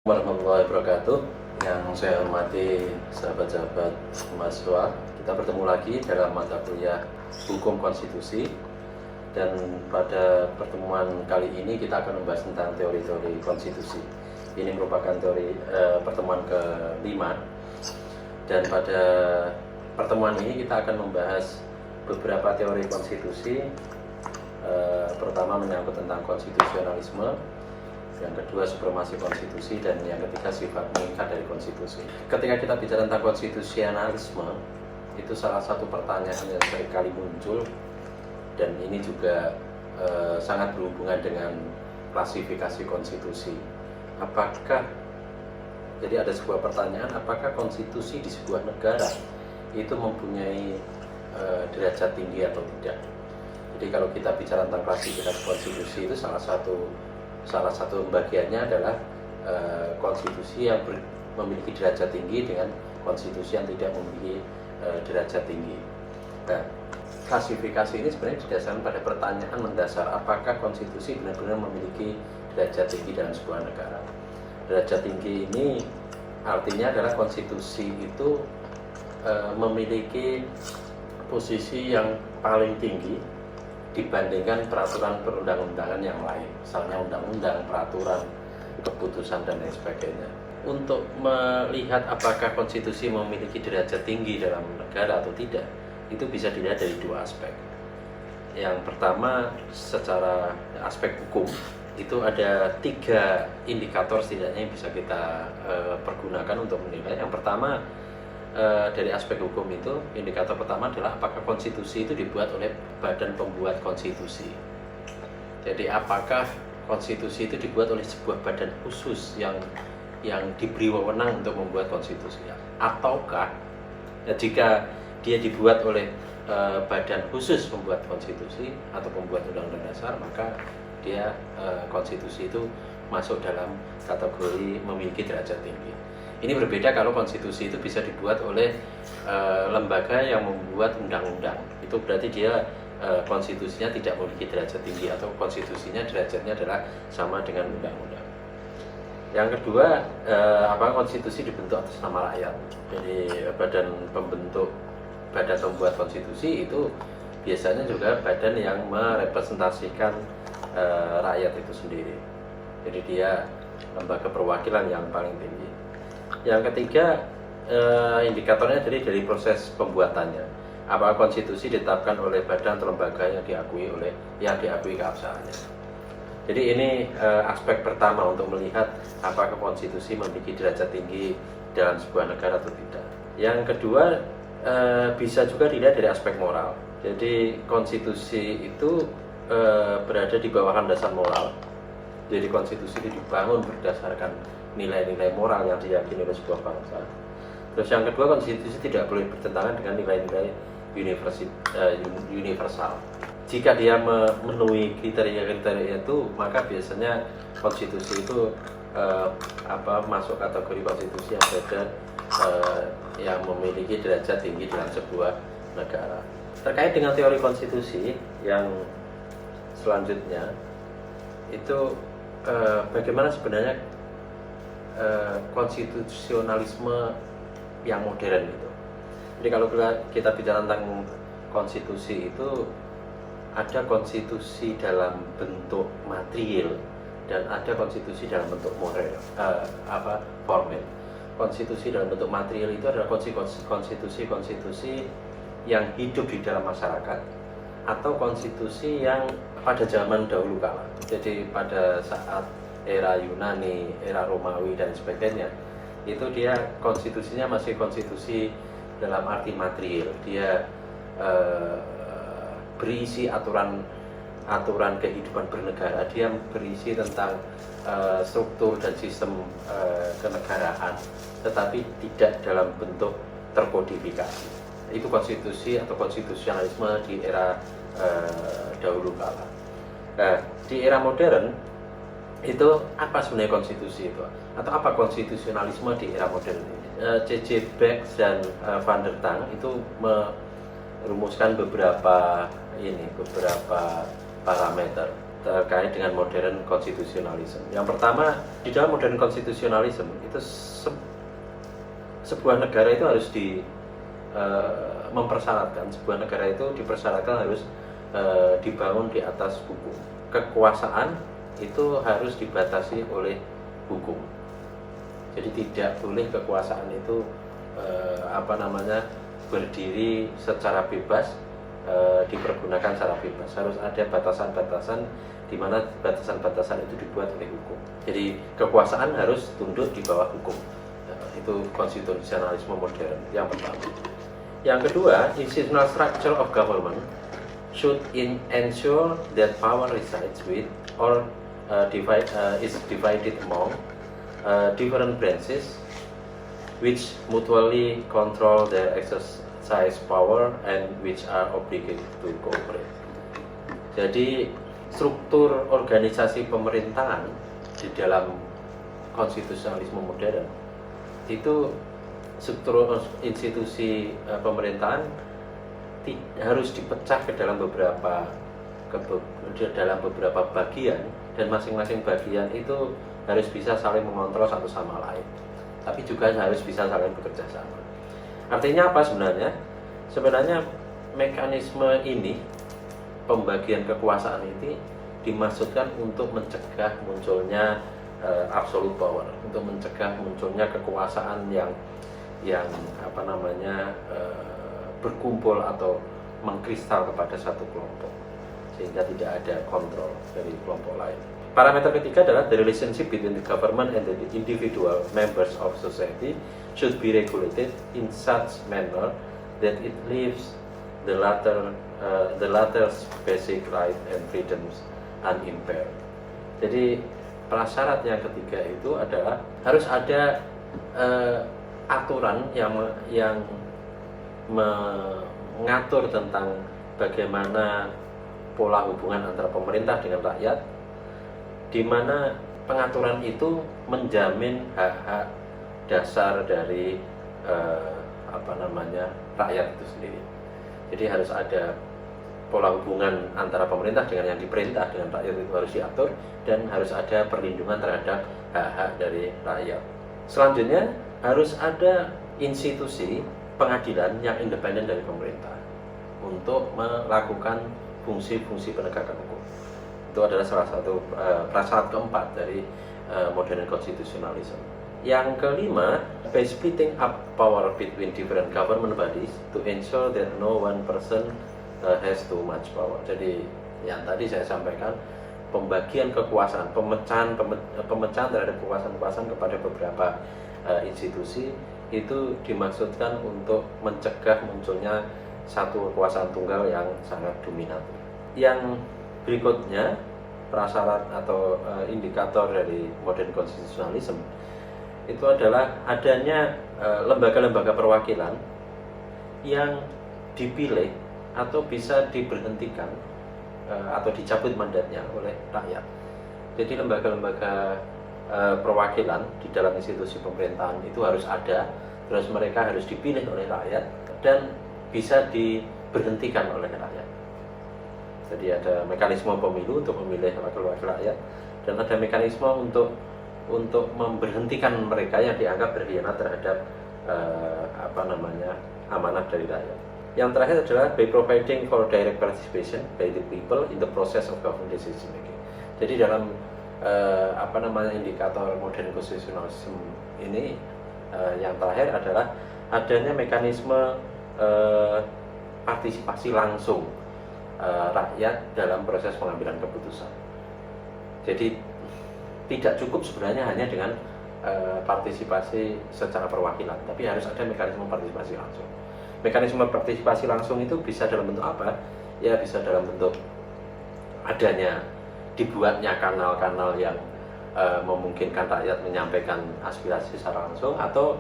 Warahmatullahi wabarakatuh. Yang saya hormati sahabat-sahabat mahasiswa, kita bertemu lagi dalam mata kuliah Hukum Konstitusi. Dan pada pertemuan kali ini kita akan membahas tentang teori-teori konstitusi. Ini merupakan pertemuan ke-5. Dan pada pertemuan ini kita akan membahas beberapa teori konstitusi, pertama menyangkut tentang konstitusionalisme, yang kedua supremasi konstitusi, dan yang ketiga sifat mengikat dari konstitusi. Ketika kita bicara tentang konstitusionalisme, itu salah satu pertanyaan yang seringkali muncul, dan ini juga sangat berhubungan dengan klasifikasi konstitusi. Jadi ada sebuah pertanyaan, apakah konstitusi di sebuah negara itu mempunyai derajat tinggi atau tidak? Jadi kalau kita bicara tentang klasifikasi konstitusi, itu salah satu bagiannya adalah konstitusi yang memiliki derajat tinggi dengan konstitusi yang tidak memiliki derajat tinggi. Nah, klasifikasi ini sebenarnya didasarkan pada pertanyaan mendasar, apakah konstitusi benar-benar memiliki derajat tinggi dalam sebuah negara. Derajat tinggi ini artinya adalah konstitusi itu memiliki posisi yang paling tinggi dibandingkan peraturan perundang-undangan yang lain, misalnya undang-undang, peraturan, keputusan, dan lain sebagainya. Untuk melihat apakah konstitusi memiliki derajat tinggi dalam negara atau tidak, itu bisa dilihat dari dua aspek. Yang pertama, secara aspek hukum, itu ada 3 indikator setidaknya yang bisa kita pergunakan untuk menilai. Yang pertama, dari aspek hukum itu, indikator pertama adalah apakah konstitusi itu dibuat oleh badan pembuat konstitusi. Jadi apakah konstitusi itu dibuat oleh sebuah badan khusus yang diberi wewenang untuk membuat konstitusi, ataukah jika dia dibuat oleh badan khusus pembuat konstitusi atau pembuat undang-undang dasar, maka dia konstitusi itu masuk dalam kategori memiliki derajat tinggi. Ini berbeda kalau konstitusi itu bisa dibuat oleh lembaga yang membuat undang-undang. Itu berarti dia konstitusinya tidak memiliki derajat tinggi, atau konstitusinya derajatnya adalah sama dengan undang-undang. Yang kedua, konstitusi dibentuk atas nama rakyat. Jadi badan pembuat konstitusi itu biasanya juga badan yang merepresentasikan rakyat itu sendiri. Jadi dia lembaga perwakilan yang paling tinggi. Yang ketiga, indikatornya dari proses pembuatannya. Apakah konstitusi ditetapkan oleh badan atau lembaga yang diakui keabsahannya. Jadi ini aspek pertama untuk melihat apakah konstitusi memiliki derajat tinggi dalam sebuah negara atau tidak. Yang kedua, bisa juga dilihat dari aspek moral. Jadi konstitusi itu berada di bawah landasan moral. Jadi konstitusi itu dibangun berdasarkan nilai-nilai moral yang diyakini oleh sebuah bangsa. Terus yang kedua, konstitusi tidak boleh bertentangan dengan nilai-nilai universal. Jika dia memenuhi kriteria-kriteria itu, maka biasanya konstitusi itu masuk kategori konstitusi yang memiliki derajat tinggi dalam sebuah negara. Terkait dengan teori konstitusi yang selanjutnya, itu bagaimana sebenarnya konstitusionalisme yang modern itu. Jadi kalau kita bicara tentang konstitusi itu, ada konstitusi dalam bentuk material dan ada konstitusi dalam bentuk formal. Konstitusi dalam bentuk material itu adalah konstitusi yang hidup di dalam masyarakat, atau konstitusi yang pada zaman dahulu kala. Jadi pada saat era Yunani, era Romawi, dan sebagainya, itu dia konstitusinya masih konstitusi dalam arti material. Dia berisi aturan kehidupan bernegara, dia berisi tentang struktur dan sistem kenegaraan, tetapi tidak dalam bentuk terkodifikasi. Itu konstitusi atau konstitusionalisme di era dahulu kala. Nah, di era modern itu apa sebenarnya konstitusi itu, atau apa konstitusionalisme di era modern ini? C.J. Beck dan Van der Tang itu merumuskan beberapa parameter. terkait dengan modern konstitusionalisme. Yang pertama, di dalam modern konstitusionalisme itu sebuah negara itu harus mempersyaratkan, sebuah negara itu dipersyaratkan harus dibangun di atas hukum. Kekuasaan itu harus dibatasi oleh hukum. Jadi tidak boleh kekuasaan itu berdiri secara bebas, dipergunakan secara bebas. Harus ada batasan-batasan di mana batasan-batasan itu dibuat oleh hukum. Jadi kekuasaan harus tunduk di bawah hukum. Itu konstitusionalisme modern yang pertama. Yang kedua, institutional structure of government should ensure that power resides with or is divided among different branches which mutually control their exercise power and which are obligated to cooperate. Jadi struktur organisasi pemerintahan di dalam konstitusionalisme modern itu struktur institusi pemerintahan harus dipecah ke dalam beberapa bagian, dan masing-masing bagian itu harus bisa saling mengontrol satu sama lain, tapi juga harus bisa saling bekerja sama. Artinya apa sebenarnya? Sebenarnya mekanisme ini, pembagian kekuasaan ini dimaksudkan untuk mencegah munculnya absolute power, untuk mencegah munculnya kekuasaan yang berkumpul atau mengkristal kepada satu kelompok, sehingga tidak ada kontrol dari kelompok lain. Parameter ketiga adalah the relationship between the government and the individual members of society should be regulated in such manner that it leaves the latter's basic right and freedoms unimpaired. Jadi prasyarat yang ketiga itu adalah harus ada aturan yang mengatur tentang bagaimana pola hubungan antara pemerintah dengan rakyat, di mana pengaturan itu menjamin hak-hak dasar dari rakyat itu sendiri. Jadi harus ada pola hubungan antara pemerintah dengan yang diperintah dengan rakyat itu harus diatur, dan harus ada perlindungan terhadap hak-hak dari rakyat. Selanjutnya harus ada institusi pengadilan yang independen dari pemerintah untuk melakukan fungsi-fungsi penegakan hukum. Itu adalah salah satu prasyarat keempat dari modern konstitusionalisme. Yang kelima, by splitting up power between different government bodies to ensure that no one person has too much power. Jadi yang tadi saya sampaikan, pembagian kekuasaan, pemecahan terhadap kekuasaan kepada beberapa institusi itu dimaksudkan untuk mencegah munculnya satu kekuasaan tunggal yang sangat dominan. Yang berikutnya, prasyarat atau indikator dari modern konstitusionalisme itu adalah adanya lembaga-lembaga perwakilan yang dipilih atau bisa diberhentikan atau dicabut mandatnya oleh rakyat. Jadi lembaga-lembaga perwakilan di dalam institusi pemerintahan itu harus ada, terus mereka harus dipilih oleh rakyat dan bisa diberhentikan oleh rakyat. Jadi ada mekanisme pemilu untuk memilih wakil-wakil rakyat, dan ada mekanisme untuk memberhentikan mereka yang dianggap berkhianat terhadap amanah dari rakyat. Yang terakhir adalah by providing for direct participation by the people in the process of government decision making. Jadi dalam indikator modern konstitusionalisme ini yang terakhir adalah adanya mekanisme partisipasi langsung rakyat dalam proses pengambilan keputusan. Jadi tidak cukup sebenarnya hanya dengan partisipasi secara perwakilan, tapi harus ada mekanisme partisipasi langsung. Mekanisme partisipasi langsung itu bisa dalam bentuk apa? Ya bisa dalam bentuk adanya dibuatnya kanal-kanal yang memungkinkan rakyat menyampaikan aspirasi secara langsung, atau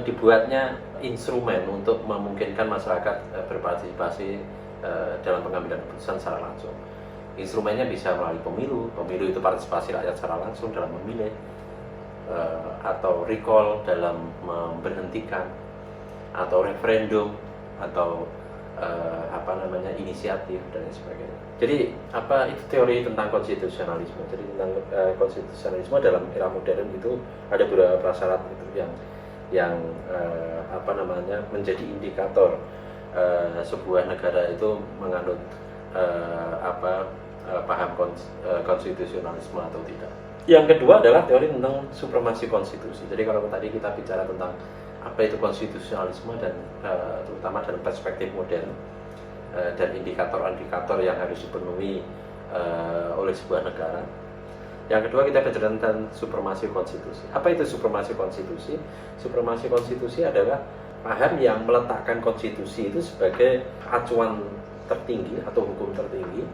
dibuatnya instrumen untuk memungkinkan masyarakat berpartisipasi dalam pengambilan keputusan secara langsung. Instrumennya bisa melalui pemilu itu partisipasi rakyat secara langsung dalam memilih, atau recall dalam memberhentikan, atau referendum, atau inisiatif dan lain sebagainya. Jadi itu teori tentang konstitusionalisme. Jadi tentang konstitusionalisme dalam era modern itu ada beberapa prasyarat itu yang menjadi indikator sebuah negara itu menganut paham konstitusionalisme atau tidak. Yang kedua adalah teori tentang supremasi konstitusi. Jadi kalau tadi kita bicara tentang apa itu konstitusionalisme dan terutama dalam perspektif modern dan indikator-indikator yang harus dipenuhi oleh sebuah negara. Yang kedua kita bicara tentang supremasi konstitusi. Apa itu supremasi konstitusi? Supremasi konstitusi adalah paham yang meletakkan konstitusi itu sebagai acuan tertinggi atau hukum tertinggi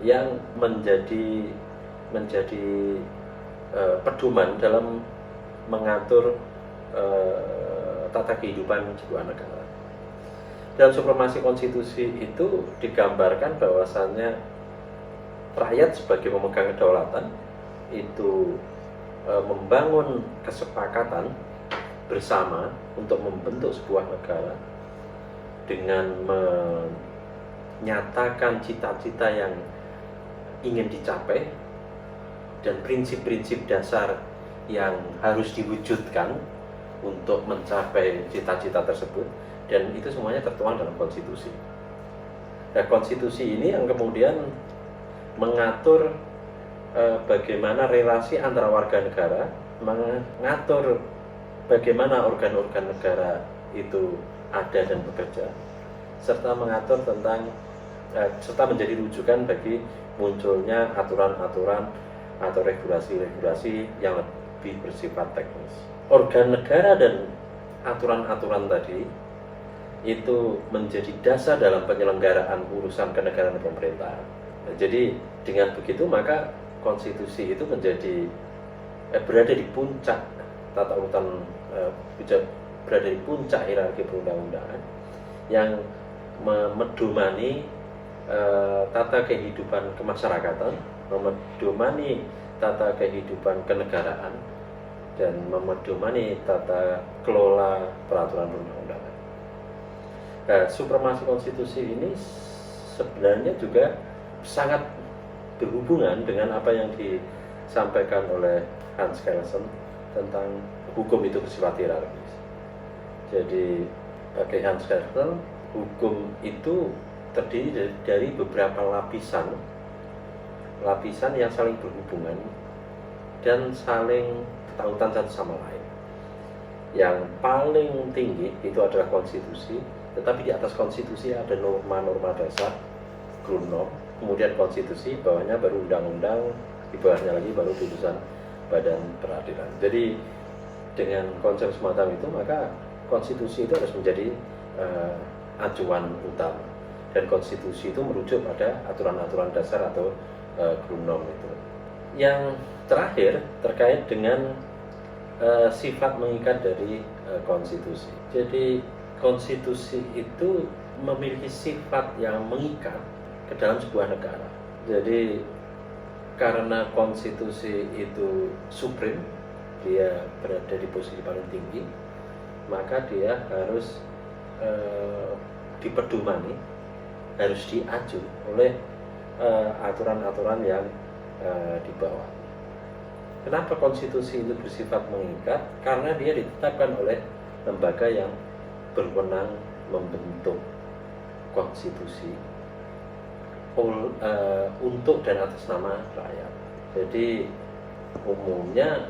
yang menjadi pedoman dalam mengatur tata kehidupan sebuah negara. Dalam supremasi konstitusi itu digambarkan bahwasannya rakyat sebagai pemegang kedaulatan itu membangun kesepakatan bersama untuk membentuk sebuah negara dengan menyatakan cita-cita yang ingin dicapai dan prinsip-prinsip dasar yang harus diwujudkan untuk mencapai cita-cita tersebut, dan itu semuanya tertuang dalam konstitusi. Nah, konstitusi ini yang kemudian mengatur bagaimana relasi antara warga negara, mengatur bagaimana organ-organ negara itu ada dan bekerja, serta mengatur tentang serta menjadi rujukan bagi munculnya aturan-aturan atau regulasi-regulasi yang lebih bersifat teknis. Organ negara dan aturan-aturan tadi itu menjadi dasar dalam penyelenggaraan urusan kenegaraan dan pemerintahan. Nah, jadi dengan begitu maka konstitusi itu menjadi berada di puncak tata urutan, berada di puncak hierarki perundang-undangan yang memedomani tata kehidupan kemasyarakatan, memedomani tata kehidupan kenegaraan, dan memedomani tata kelola peraturan perundang-undangan. Nah, supremasi konstitusi ini sebenarnya juga sangat berhubungan dengan apa yang disampaikan oleh Hans Kelsen tentang hukum itu bersifat hierarkis. Jadi bagi Hans Kelsen, hukum itu terdiri dari beberapa lapisan yang saling berhubungan dan saling tautan satu sama lain. Yang paling tinggi itu adalah konstitusi, tetapi di atas konstitusi ada norma-norma dasar, Grundnorm, kemudian konstitusi, bawahnya baru undang-undang, di bawahnya lagi baru putusan badan peradilan. Jadi dengan konsep semacam itu maka konstitusi itu harus menjadi acuan utama, dan konstitusi itu merujuk pada aturan-aturan dasar atau Grundnorm itu. Yang terakhir terkait dengan sifat mengikat dari konstitusi. Jadi konstitusi itu memiliki sifat yang mengikat ke dalam sebuah negara. Jadi karena konstitusi itu supreme, dia berada di posisi paling tinggi, maka dia harus dipedomani, harus diacu oleh aturan-aturan yang di bawah. Kenapa konstitusi itu bersifat mengikat? Karena dia ditetapkan oleh lembaga yang berwenang membentuk konstitusi untuk dan atas nama rakyat. Jadi umumnya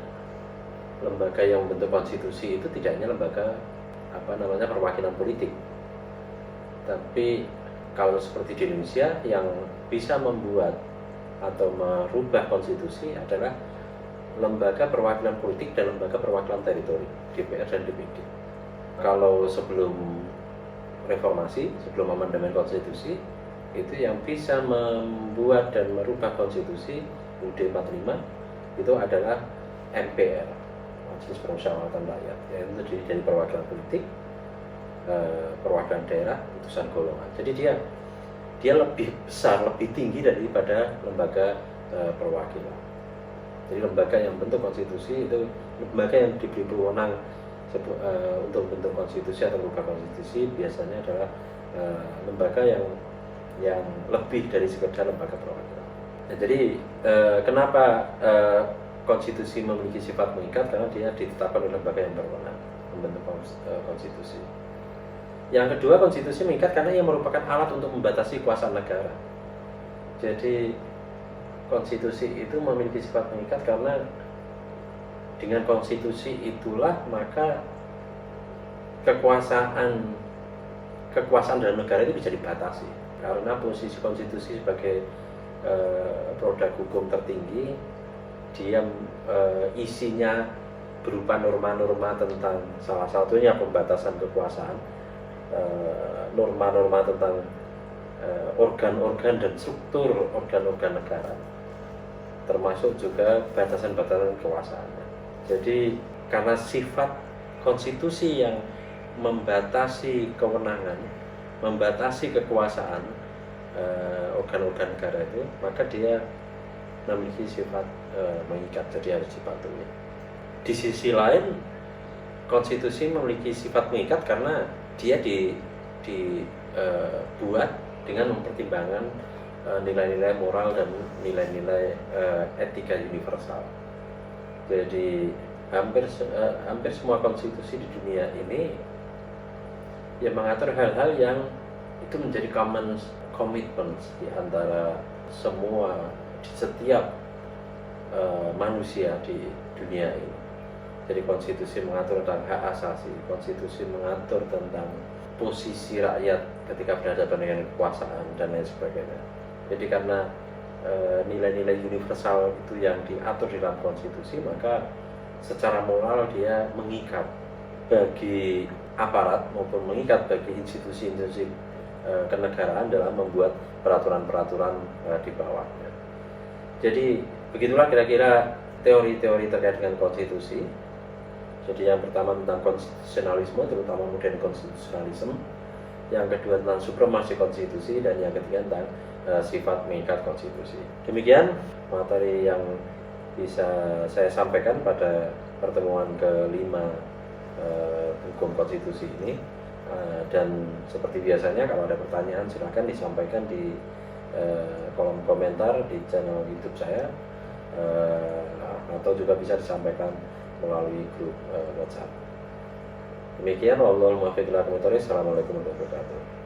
lembaga yang membentuk konstitusi itu tidak hanya lembaga perwakilan politik, tapi kalau seperti di Indonesia yang bisa membuat atau merubah konstitusi adalah lembaga perwakilan politik dan lembaga perwakilan teritori, DPR dan DPD. Kalau sebelum reformasi, sebelum amandemen konstitusi, itu yang bisa membuat dan merubah konstitusi UUD 45 itu adalah MPR, Majelis Permusyawaratan Rakyat, yang terdiri dari perwakilan politik, perwakilan daerah, utusan golongan. Jadi dia lebih besar, lebih tinggi daripada lembaga perwakilan. Jadi lembaga yang bentuk konstitusi itu lembaga yang diberi wewenang untuk bentuk konstitusi atau merubah konstitusi biasanya adalah lembaga yang lebih dari sekedar lembaga perwakilan. Nah, jadi kenapa konstitusi memiliki sifat mengikat? Karena dia ditetapkan oleh lembaga yang berwenang membentuk konstitusi. Yang kedua, konstitusi mengikat karena ia merupakan alat untuk membatasi kuasa negara. Jadi konstitusi itu memiliki sifat mengikat karena dengan konstitusi itulah maka kekuasaan dalam negara itu bisa dibatasi, karena posisi konstitusi sebagai produk hukum tertinggi, dia isinya berupa norma-norma tentang salah satunya pembatasan kekuasaan, norma-norma tentang organ-organ dan struktur organ-organ negara, termasuk juga batasan-batasan kekuasaannya. Jadi karena sifat konstitusi yang membatasi kewenangan, membatasi kekuasaan organ-organ negara itu, maka dia memiliki sifat mengikat, jadi harus dipatuhi. Di sisi lain, konstitusi memiliki sifat mengikat karena dia dibuat dengan mempertimbangkan nilai-nilai moral dan nilai-nilai etika universal. Jadi hampir semua konstitusi di dunia ini yang mengatur hal-hal yang itu menjadi common commitments di antara setiap manusia di dunia ini. Jadi konstitusi mengatur tentang hak asasi, konstitusi mengatur tentang posisi rakyat ketika berhadapan dengan kekuasaan dan lain sebagainya. Jadi karena nilai-nilai universal itu yang diatur di dalam konstitusi, maka secara moral dia mengikat bagi aparat maupun mengikat bagi institusi-institusi kenegaraan dalam membuat peraturan-peraturan di bawahnya. Jadi begitulah kira-kira teori-teori terkait dengan konstitusi. Jadi yang pertama tentang konstitusionalisme, terutama modern konstitusionalisme. Yang kedua tentang supremasi konstitusi, dan yang ketiga tentang sifat mengikat konstitusi. Demikian materi yang bisa saya sampaikan pada pertemuan kelima hukum konstitusi ini, dan seperti biasanya kalau ada pertanyaan silakan disampaikan di kolom komentar di channel YouTube saya, atau juga bisa disampaikan melalui grup WhatsApp. Demikian, wallahul muwaffiq ila aqwamit thoriq. Assalamualaikum warahmatullahi wabarakatuh.